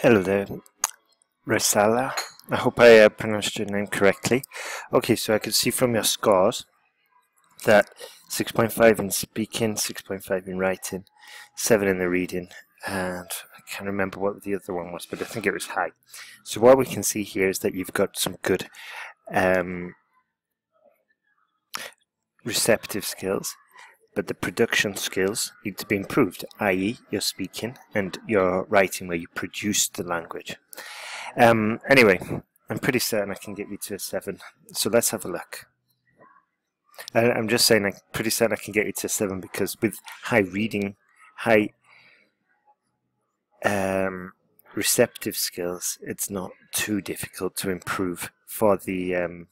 Hello there, Reisalla. I hope I pronounced your name correctly. Okay, so I could see from your scores that 6.5 in speaking, 6.5 in writing, 7 in the reading, and I can't remember what the other one was, but I think it was high. So what we can see here is that you've got some good receptive skills, but the production skills need to be improved, i.e. your speaking and your writing where you produce the language. Anyway, I'm pretty certain I can get you to a 7, so let's have a look. I'm just saying I'm pretty certain I can get you to a 7 because with high reading, high receptive skills, it's not too difficult to improve for the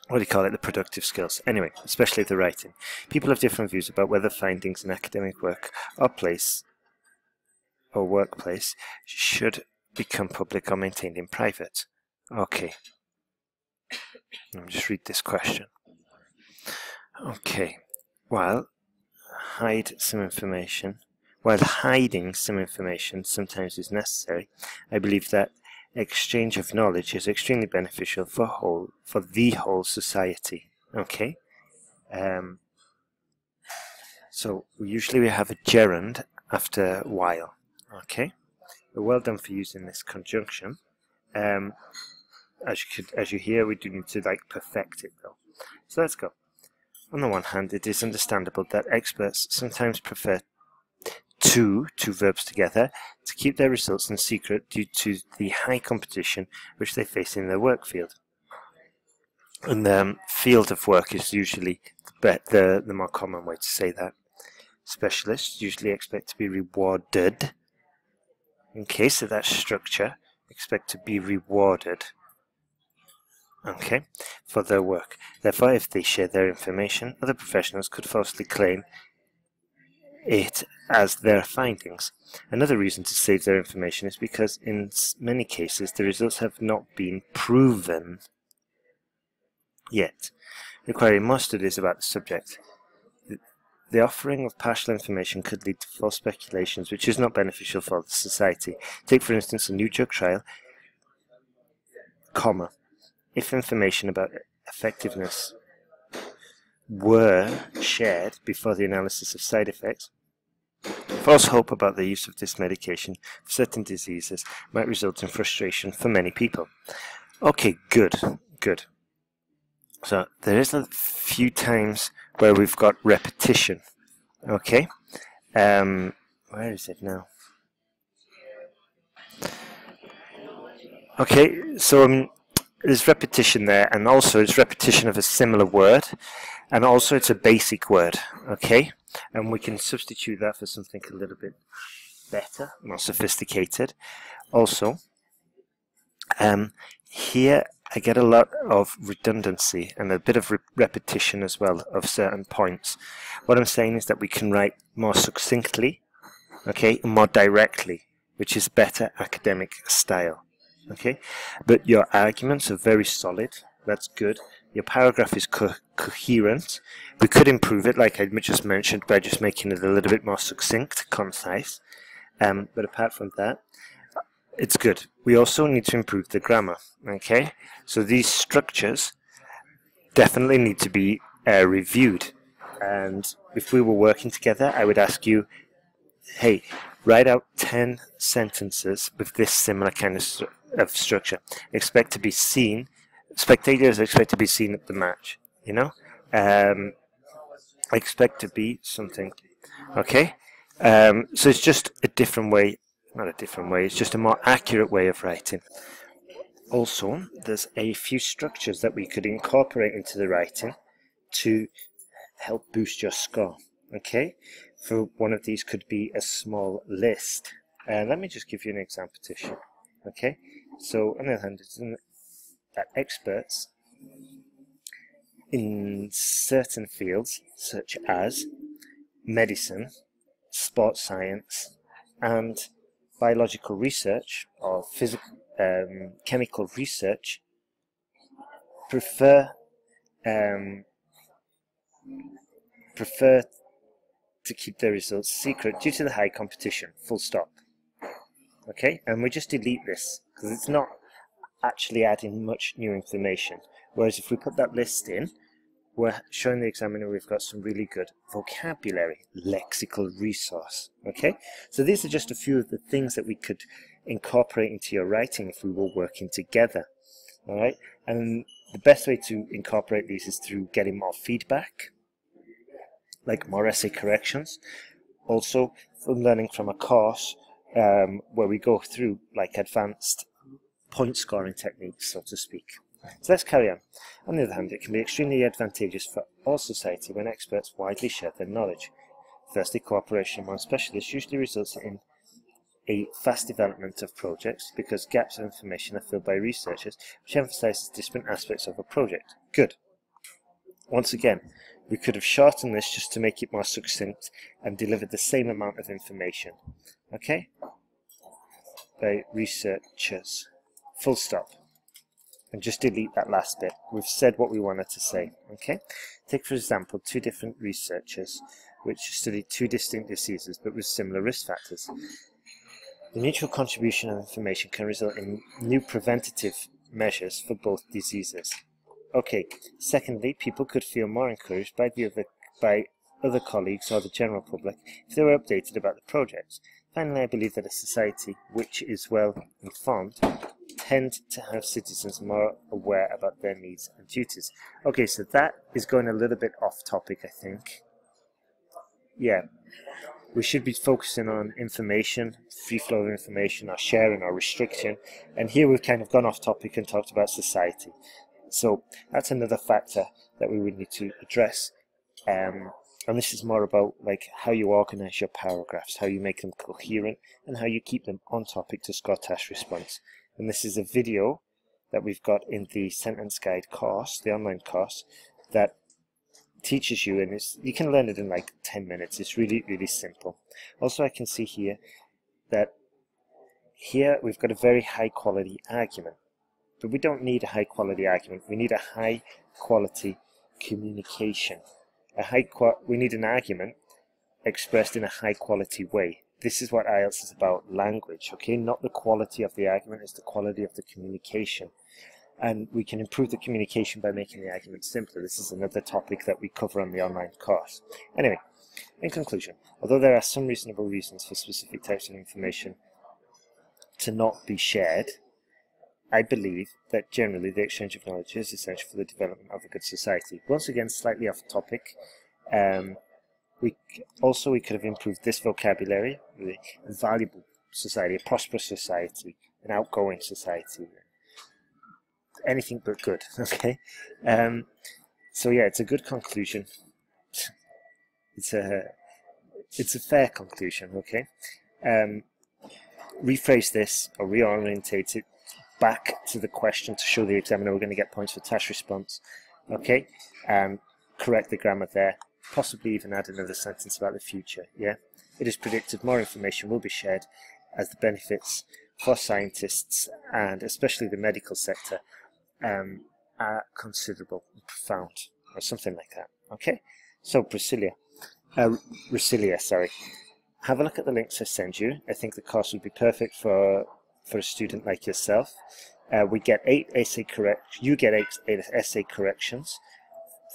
what do you call it, the productive skills. Anyway, especially the writing. People have different views about whether findings in academic work or workplace should become public or maintained in private. Okay. Let me just read this question. Okay. While hiding some information sometimes is necessary, I believe that exchange of knowledge is extremely beneficial for the whole society. Okay. So usually we have a gerund after while. Okay. Well done for using this conjunction. As you hear, we do need to perfect it though. So let's go. On the one hand, it is understandable that experts sometimes prefer two verbs together to keep their results in secret due to the high competition which they face in their work field. And the field of work is usually the more common way to say that. Specialists usually expect to be rewarded. In case of that structure, expect to be rewarded, okay, for their work. Therefore, if they share their information, other professionals could falsely claim it as their findings. Another reason to save their information is because in many cases the results have not been proven yet, requiring more studies about the subject. The offering of partial information could lead to false speculations, which is not beneficial for the society. Take, for instance, a new drug trial, if information about effectiveness were shared before the analysis of side effects, false hope about the use of this medication for certain diseases might result in frustration for many people. Okay, good. So there is a few times where we've got repetition. Okay, where is it now? Okay, so there's repetition there, and also it's repetition of a similar word, and also it's a basic word. Okay, and we can substitute that for something a little bit better, more sophisticated. Also, here I get a lot of redundancy and a bit of repetition as well of certain points. What I'm saying is that we can write more succinctly, okay, more directly, which is better academic style. Okay, but your arguments are very solid. That's good. Your paragraph is coherent. We could improve it, like I just mentioned, by just making it a little bit more succinct, concise. But apart from that, it's good. We also need to improve the grammar. Okay, so these structures definitely need to be reviewed. And if we were working together, I would ask you, hey, write out 10 sentences with this similar kind of structure. Expect to be seen. Spectators expect to be seen at the match. You know, expect to be something. Okay, so it's just a different way. Not a different way. It's just a more accurate way of writing. Also, there's a few structures that we could incorporate into the writing to help boost your score. Okay, for one of these could be a small list. Let me just give you an example tissue. Okay, so on the other hand, it's that experts in certain fields such as medicine, sports science, and biological research or chemical research prefer to keep their results secret due to the high competition. Full stop. okay? And we just delete this because it's not actually adding much new information. Whereas if we put that list in, we're showing the examiner we've got some really good vocabulary, lexical resource, okay? So these are just a few of the things that we could incorporate into your writing if we were working together, all right? And the best way to incorporate these is through getting more feedback, like more essay corrections. Also, from learning from a course where we go through like advanced point scoring techniques, so to speak. So let's carry on. On the other hand, it can be extremely advantageous for all society when experts widely share their knowledge. Firstly, cooperation among specialists usually results in a fast development of projects because gaps of information are filled by researchers, which emphasizes different aspects of a project. Good. Once again, we could have shortened this just to make it more succinct and delivered the same amount of information. Okay? By researchers. Full stop. And just delete that last bit. We've said what we wanted to say. Okay? Take, for example, two different researchers which studied two distinct diseases but with similar risk factors. The mutual contribution of information can result in new preventative measures for both diseases. Okay, secondly, people could feel more encouraged by other colleagues or the general public if they were updated about the projects. Finally, I believe that a society which is well informed tend to have citizens more aware about their needs and duties. Okay, so that is going a little bit off topic, I think. Yeah, we should be focusing on information, free flow of information, or sharing or restriction. And here we've kind of gone off topic and talked about society. So that's another factor that we would need to address. And this is more about like how you organize your paragraphs, how you make them coherent, and how you keep them on topic to score task response. And this is a video that we've got in the sentence guide course, the online course, that teaches you, and you can learn it in like 10 minutes. It's really, really simple. Also, I can see here that here we've got a very high quality argument. But we don't need a high quality argument. We need a high quality communication. We need an argument expressed in a high quality way. This is what IELTS is about, language, okay? Not the quality of the argument, it's the quality of the communication. And we can improve the communication by making the argument simpler. This is another topic that we cover on the online course. Anyway, in conclusion, although there are some reasonable reasons for specific types of information to not be shared, I believe that generally the exchange of knowledge is essential for the development of a good society. Once again, slightly off topic, we could have improved this vocabulary, a valuable society, a prosperous society, an outgoing society, anything but good, okay? So yeah, it's a good conclusion. It's a fair conclusion, okay? Rephrase this or reorientate it back to the question to show the examiner we're going to get points for task response, okay? Correct the grammar there, possibly even add another sentence about the future, yeah? It is predicted more information will be shared as the benefits for scientists and especially the medical sector are considerable and profound, or something like that, okay? So Reisalla, sorry. Have a look at the links I send you. I think the course would be perfect for a student like yourself. You get 8 essay corrections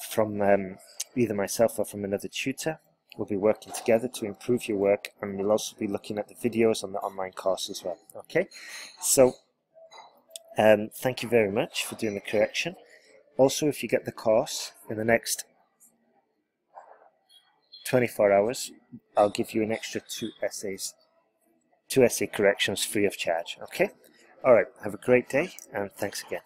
from either myself or from another tutor. We'll be working together to improve your work, and we'll also be looking at the videos on the online course as well. Okay, so thank you very much for doing the correction. Also, if you get the course in the next 24 hours, I'll give you an extra 2 essay corrections free of charge. Okay? Alright, have a great day, and thanks again.